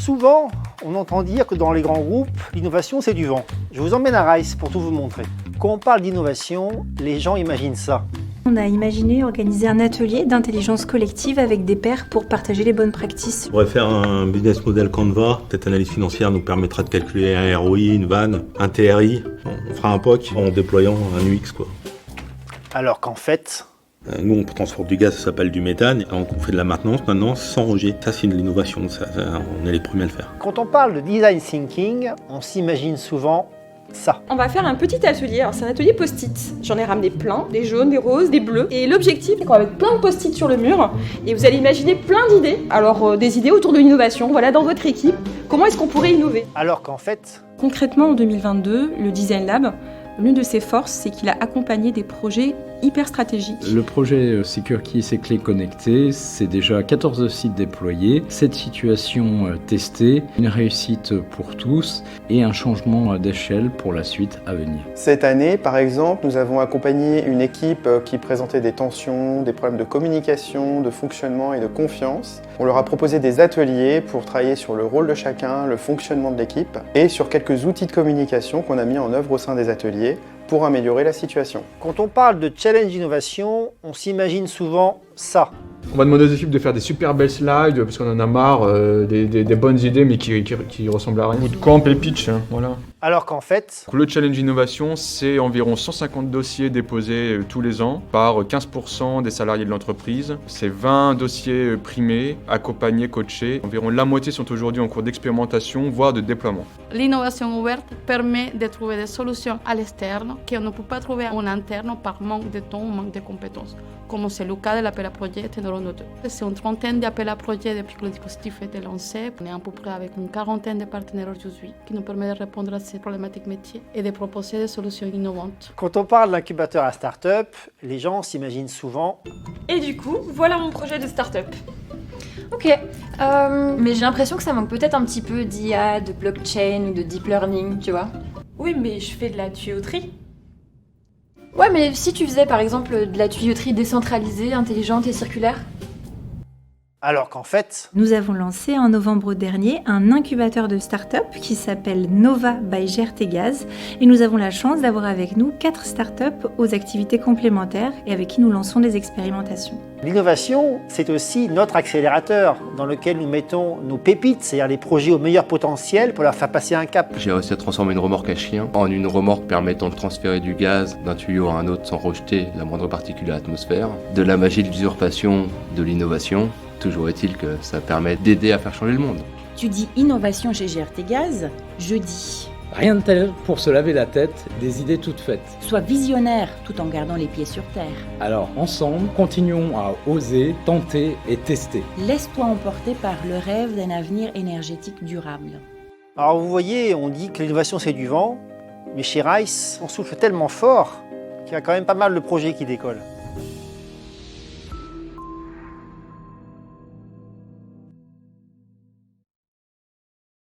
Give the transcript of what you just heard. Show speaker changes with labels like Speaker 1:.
Speaker 1: Souvent, on entend dire que dans les grands groupes, l'innovation c'est du vent. Je vous emmène à Rice pour tout vous montrer. Quand on parle d'innovation, les gens imaginent ça.
Speaker 2: On a imaginé organiser un atelier d'intelligence collective avec des pairs pour partager les bonnes pratiques.
Speaker 3: On pourrait faire un business model Canva. Cette analyse financière nous permettra de calculer un ROI, une vanne, un TRI. On fera un POC en déployant un UX, quoi.
Speaker 1: Alors qu'en fait...
Speaker 3: Nous, on transporte du gaz, ça s'appelle du méthane. On fait de la maintenance maintenant sans rejet. Ça, c'est de l'innovation. On est les premiers à le faire.
Speaker 1: Quand on parle de design thinking, on s'imagine souvent ça.
Speaker 4: On va faire un petit atelier, alors c'est un atelier post-it. J'en ai ramené plein, des jaunes, des roses, des bleus. Et l'objectif, c'est qu'on va mettre plein de post-it sur le mur et vous allez imaginer plein d'idées. Alors des idées autour de l'innovation, voilà, dans votre équipe. Comment est-ce qu'on pourrait innover?
Speaker 1: Alors qu'en fait...
Speaker 4: Concrètement, en 2022, le Design Lab, l'une de ses forces, c'est qu'il a accompagné des projets hyper stratégiques.
Speaker 5: Le projet SecureKey, c'est clés connectées, c'est déjà 14 sites déployés, 7 situations testées, une réussite pour tous et un changement d'échelle pour la suite à venir.
Speaker 6: Cette année, par exemple, nous avons accompagné une équipe qui présentait des tensions, des problèmes de communication, de fonctionnement et de confiance. On leur a proposé des ateliers pour travailler sur le rôle de chacun, le fonctionnement de l'équipe et sur quelques outils de communication qu'on a mis en œuvre au sein des ateliers pour améliorer la situation.
Speaker 1: Quand on parle de challenge d'innovation, on s'imagine souvent ça.
Speaker 7: On va demander aux équipes de faire des super belles slides parce qu'on en a marre, des bonnes idées mais qui ressemblent à rien. Bootcamp et pitch, hein, voilà.
Speaker 1: Alors qu'en fait...
Speaker 7: Le challenge innovation, c'est environ 150 dossiers déposés tous les ans par 15% des salariés de l'entreprise. C'est 20 dossiers primés, accompagnés, coachés. Environ la moitié sont aujourd'hui en cours d'expérimentation, voire de déploiement.
Speaker 8: L'innovation ouverte permet de trouver des solutions à l'externe qu'on ne peut pas trouver en interne par manque de temps ou manque de compétences, comme c'est le cas de l'appel à projet Tenerono 2. C'est une trentaine d'appels à projet depuis que le dispositif a été lancé. On est à peu près avec une quarantaine de partenaires aujourd'hui qui nous permet de répondre à ces problématiques métiers et de proposer des solutions innovantes.
Speaker 1: Quand on parle d'incubateur à start-up, les gens s'imaginent souvent...
Speaker 4: Et du coup, voilà mon projet de start-up.
Speaker 2: Ok, mais j'ai l'impression que ça manque peut-être un petit peu d'IA, de blockchain ou de deep learning, tu vois.
Speaker 4: Oui, mais je fais de la tuyauterie.
Speaker 2: Ouais, mais si tu faisais par exemple de la tuyauterie décentralisée, intelligente et circulaire?
Speaker 1: Alors qu'en fait...
Speaker 2: Nous avons lancé en novembre dernier un incubateur de start-up qui s'appelle Nova by GRTgaz et nous avons la chance d'avoir avec nous 4 start-up aux activités complémentaires et avec qui nous lançons des expérimentations.
Speaker 1: L'innovation, c'est aussi notre accélérateur dans lequel nous mettons nos pépites, c'est-à-dire les projets au meilleur potentiel pour leur faire passer un cap.
Speaker 9: J'ai réussi à transformer une remorque à chien en une remorque permettant de transférer du gaz d'un tuyau à un autre sans rejeter la moindre particule à l'atmosphère. De la magie de l'usurpation, de l'innovation. Toujours est-il que ça permet d'aider à faire changer le monde.
Speaker 10: Tu dis innovation chez GRTgaz, je dis...
Speaker 5: Rien de tel pour se laver la tête, des idées toutes faites.
Speaker 10: Sois visionnaire tout en gardant les pieds sur terre.
Speaker 5: Alors ensemble, continuons à oser, tenter et tester.
Speaker 10: Laisse-toi emporter par le rêve d'un avenir énergétique durable.
Speaker 1: Alors vous voyez, on dit que l'innovation c'est du vent, mais chez Rice, on souffle tellement fort qu'il y a quand même pas mal de projets qui décollent.